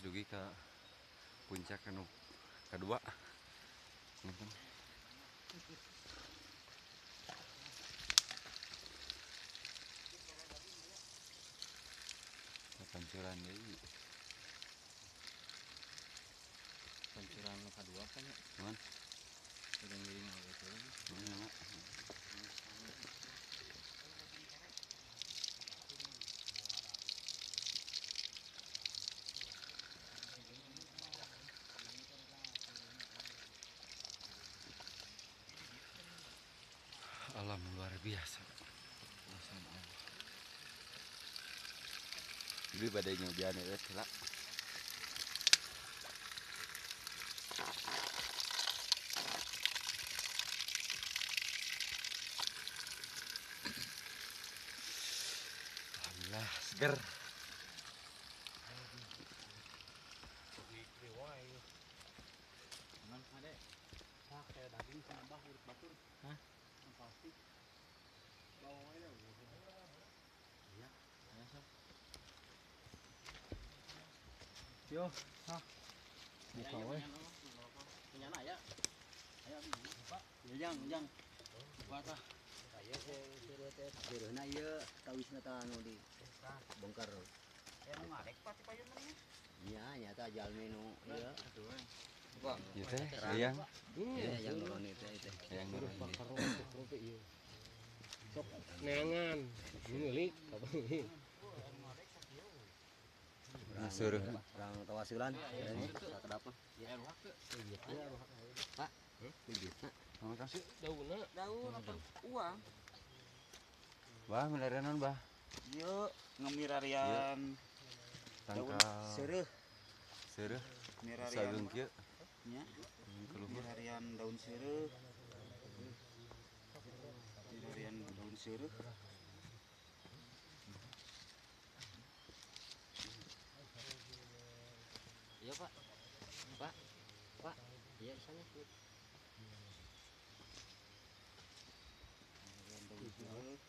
dugi ke puncak anu kedua. Pancuran deui. Pancuran kedua kan ya? Cuman Giring-giring gitu. Alam luar biasa. Jadi badai hujan ya lah. Alhamdulillah seger. Aman ade. Nah, kayak daging sama batur. Hah? Yang pasti. Bawang aja. Iya, ya sob. Yo, hah. Buka we. Punya anak ya. Ayo Pak. Ya jang. Buat ah. Aya suruh teh beureuhna ieu tawisna teh anu di bongkar. Ya nu ngarek pati payun meureun. Nya nyata jalmi nu ieu. Bang, Ieu teh sayang. Ya yang nuroni teh teh. Sayang nurun. Sok neangan. Ngeuli kabeh. Suruh. Orang tawasulan ini sakedap mah. ya ruhak teh. Pak, bibitna. Terima kasih. Daunna. Daun apa uang? Bah, milarianan bah. Ieu ngemirarian Tangkal Seureut seureut. mirarian Sageung kieu. nya. Keluhur. Mirarian daun seureut. Mirarian daun seureut. Iya, Pak. Pak. Iya di sana. Mirarian daun seureut.